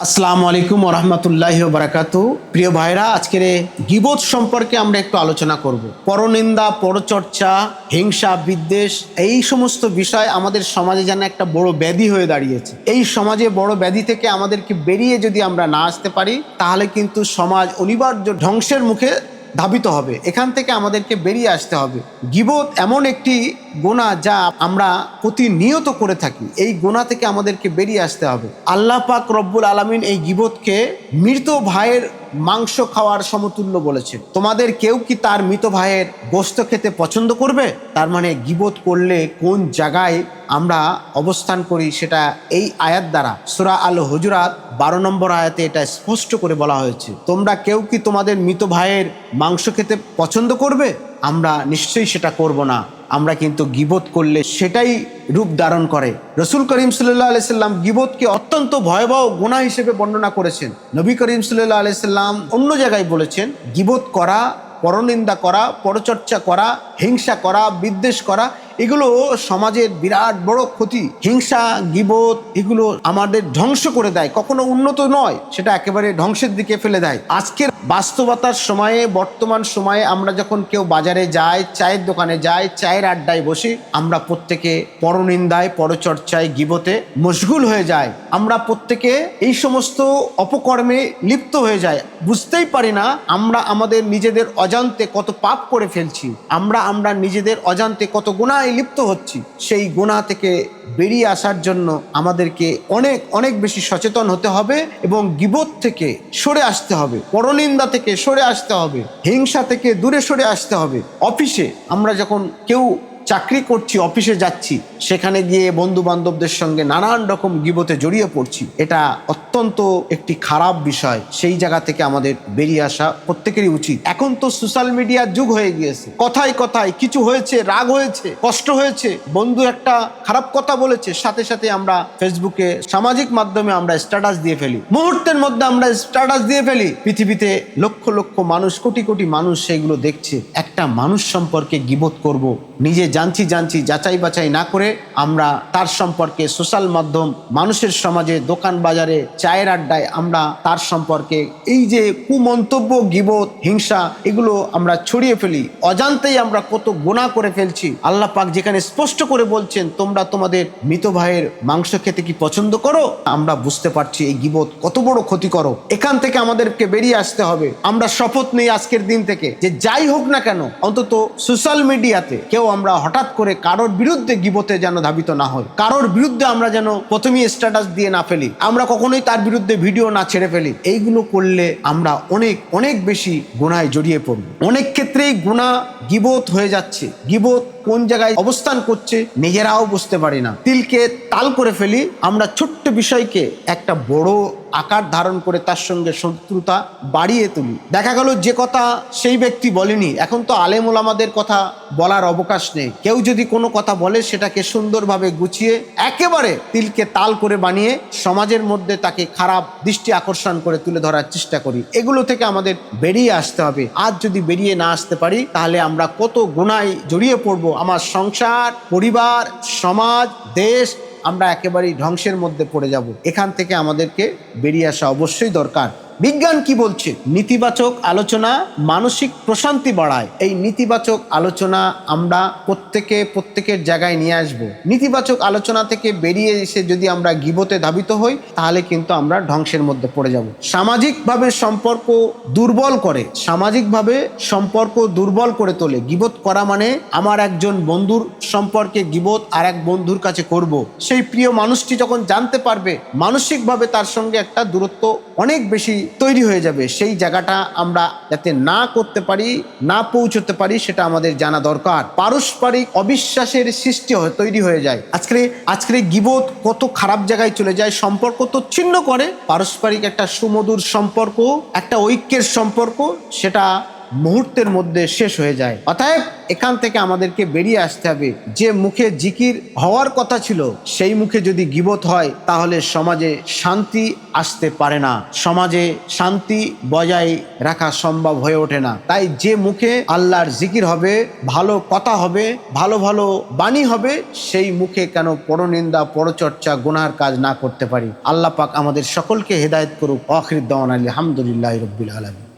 আসসালামু আলাইকুম ওয়া রাহমাতুল্লাহি ওয়া বারাকাতুহু। প্রিয় ভাইরা, আজকের গীবত সম্পর্কে আমরা একটু আলোচনা করব। পরনিন্দা, পরচর্চা, হিংসা, বিদ্বেষ এই সমস্ত বিষয় আমাদের সমাজে যেন একটা বড় ব্যাধি হয়ে দাঁড়িয়েছে। এই সমাজে বড় ব্যাধি থেকে আমাদেরকে বেরিয়ে যদি আমরা না আসতে পারি, তাহলে কিন্তু সমাজ অনিবার্য ধ্বংসের মুখে ধাবিত হবে। এখান থেকে আমাদেরকে বেরিয়ে আসতে হবে। গীবত এমন একটি গুনাহ যা আমরা প্রতিনিয়ত করে থাকি। এই গুনাহ থেকে আমাদেরকে বেরিয়ে আসতে হবে। আল্লাহ পাক রব্বুল আলামিন এই গীবতকে মৃত ভাইয়ের মাংস খাওয়ার সমতুল্য বলেছেন। তোমাদের কেউ কি তার মৃত ভাইয়ের গোশত খেতে পছন্দ করবে? তার মানে গীবত করলে কোন জায়গায় আমরা অবস্থান করি সেটা এই আয়াত দ্বারা সূরা আল হুজুরাত 12 নম্বর আয়াতে এটা স্পষ্ট করে বলা হয়েছে। তোমরা কেউ কি তোমাদের মৃত ভাইয়ের মাংস খেতে পছন্দ করবে? আমরা নিশ্চয়ই সেটা করব না। আমরা কিন্তু গীবত করলে সেটাই রূপ ধারণ করে। রাসূল করিম সাল্লাল্লাহু আলাইহি সাল্লাম গীবতকে অত্যন্ত ভয়াবহ গুনাহ হিসেবে বর্ণনা করেছেন। নবী করিম সাল্লাল্লাহু আলাইহি সাল্লাম অন্য জায়গায় বলেছেন, গীবত করা, পরনিন্দা করা, পরচর্চা করা, হিংসা করা, বিদ্বেষ করা এগুলো সমাজের বিরাট বড় ক্ষতি। হিংসা, গীবত এগুলো আমাদের ধ্বংস করে দেয়, কখনো উন্নত নয়, সেটা একেবারে ধ্বংসের দিকে ফেলে দেয়। আজকের বাস্তবতার সময়ে, বর্তমান সময়ে আমরা যখন কেউ বাজারে যাই, চায়ের দোকানে যাই, চায়ের আড্ডায় বসি, আমরা প্রত্যেকে পরনিন্দায়, পরচর্চায়, গীবতে মশগুল হয়ে যায়। আমরা প্রত্যেকে এই সমস্ত অপকর্মে লিপ্ত হয়ে যায়, বুঝতেই পারি না আমরা আমাদের নিজেদের অজান্তে কত পাপ করে ফেলছি। আমরা নিজেদের অজান্তে কত গুনাহে লিপ্ত হচ্ছি। সেই গুনাহ থেকে বেরিয়ে আসার জন্য আমাদেরকে অনেক অনেক বেশি সচেতন হতে হবে এবং গীবত থেকে সরে আসতে হবে, পরনিন্দা থেকে সরে আসতে হবে, হিংসা থেকে দূরে সরে আসতে হবে। অফিসে আমরা যখন কেউ চাকরি করছি, অফিসে যাচ্ছি, সেখানে গিয়ে বন্ধু বান্ধবদের সঙ্গে নানান রকম গীবতে জড়িয়ে পড়ছি, এটা অত্যন্ত একটি খারাপ বিষয়। সেই জায়গা থেকে আমাদের বেরিয়ে আসা প্রত্যেকেরই উচিত। এখন তো সোশ্যাল মিডিয়ার যুগ হয়ে গিয়েছে। কথায় কথায় কিছু হয়েছে, রাগ হয়েছে, কষ্ট হয়েছে, বন্ধু একটা খারাপ কথা বলেছে, সাথে সাথে আমরা ফেসবুকে, সামাজিক মাধ্যমে আমরা স্ট্যাটাস দিয়ে ফেলি। মুহূর্তের মধ্যে আমরা স্ট্যাটাস দিয়ে ফেলি। পৃথিবীতে লক্ষ লক্ষ মানুষ, কোটি কোটি মানুষ সেইগুলো দেখছে। একটা মানুষ সম্পর্কে গীবত করব, নিজে জানছি যাচাই বাছাই না করে আমরা তার সম্পর্কে সোশ্যাল মাধ্যম, মানুষের সমাজে, দোকান বাজারে, চায়ের আড্ডায় আমরা তার সম্পর্কে এই যে কুমন্তব্য, গীবত, হিংসা এগুলো আমরা ছড়িয়ে ফেলি। অজান্তেই আমরা কত গুনাহ করে ফেলছি। আল্লাহ পাক যেখানে স্পষ্ট করে বলছেন, তোমরা তোমাদের মৃত ভাইয়ের মাংস খেতে কি পছন্দ করো, আমরা বুঝতে পারছি এই গীবত কত বড় ক্ষতিকর। এখান থেকে আমাদেরকে বেরিয়ে আসতে হবে। আমরা শপথ নেই আজকের দিন থেকে যে যাই হোক না কেন, অন্তত সোশ্যাল মিডিয়াতে কেউ আমরা হঠাৎ করে কারোর বিরুদ্ধে গীবতে যেন ধাবিত না হয়। কারোর বিরুদ্ধে আমরা যেন প্রথমেই স্ট্যাটাস দিয়ে না ফেলি, আমরা কখনোই তার বিরুদ্ধে ভিডিও না ছেড়ে ফেলি। এইগুলো করলে আমরা অনেক অনেক বেশি গুনাহে জড়িয়ে পড়ব। অনেক ক্ষেত্রেই গুনাহ গীবত হয়ে যাচ্ছে। গীবত কোন জায়গায় অবস্থান করছে নিজেরাও বুঝতে পারি না। তিলকে তাল করে ফেলি। আমরা ছোট্ট বিষয়কে একটা বড় আকার ধারণ করে তার সঙ্গে শত্রুতা বাড়িয়ে তুলি। দেখা গেল যে কথা সেই ব্যক্তি বলেনি, এখন তো আলেম ওলামাদের কথা বলার অবকাশ নেই। কেউ যদি কোনো কথা বলে সেটাকে সুন্দরভাবে গুছিয়ে একেবারে তিলকে তাল করে বানিয়ে সমাজের মধ্যে তাকে খারাপ দৃষ্টি আকর্ষণ করে তুলে ধরার চেষ্টা করি। এগুলো থেকে আমাদের বেরিয়ে আসতে হবে। আজ যদি বেরিয়ে না আসতে পারি, তাহলে আমরা কত গুনাহে জড়িয়ে পড়বো। আমার সংসার, পরিবার, সমাজ, দেশ আমরা একেবারেই ধ্বংসের মধ্যে পড়ে যাব। এখান থেকে আমাদেরকে বেরিয়ে আসা অবশ্যই দরকার। বিজ্ঞান কি বলছে? নেতিবাচক আলোচনা মানসিক প্রশান্তি বাড়ায়। এই নেতিবাচক আলোচনা আমরা প্রত্যেকের জায়গায় নিয়ে আসব। নেতিবাচক আলোচনা থেকে বেরিয়ে এসে যদি আমরা গীবতে ধাবিত হই, তাহলে কিন্তু আমরা ধ্বংসের মধ্যে পড়ে যাব। সামাজিকভাবে সম্পর্ক দুর্বল করে, সামাজিকভাবে সম্পর্ক দুর্বল করে তোলে। গীবত করা মানে আমার একজন বন্ধুর সম্পর্কে গীবত আর এক বন্ধুর কাছে করব। সেই প্রিয় মানুষটি যখন জানতে পারবে, মানসিকভাবে তার সঙ্গে একটা দূরত্ব অনেক বেশি তৈরি হয়ে যাবে। সেই জায়গাটা আমরা যাতে না করতে পারি, না পৌঁছতে পারি, সেটা আমাদের জানা দরকার। পারস্পরিক অবিশ্বাসের সৃষ্টি তৈরি হয়ে যায়। আজকে গীবত কত খারাপ জায়গায় চলে যায়, সম্পর্ক তো ছিন্ন করে। পারস্পরিক একটা সুমধুর সম্পর্ক, একটা ঐক্যের সম্পর্ক, সেটা মুহূর্তের মধ্যে শেষ হয়ে যায়। অতএব এখান থেকে আমাদেরকে বেরিয়ে আসতে হবে। যে মুখে জিকির হওয়ার কথা ছিল সেই মুখে যদি গীবত হয় তাহলে সমাজে শান্তি আসতে পারে না, সমাজে শান্তি বজায় রাখা সম্ভব হয়ে ওঠে না। তাই যে মুখে আল্লাহর জিকির হবে, ভালো কথা হবে, ভালো ভালো বাণী হবে, সেই মুখে কেন পরনিন্দা, পরচর্চা, গুনাহর কাজ না করতে পারি। আল্লাহ পাক আমাদের সকলকে হেদায়েত করুক। আখির দাওয়ানা আলহামদুলিল্লাহি রাব্বিল আলামিন।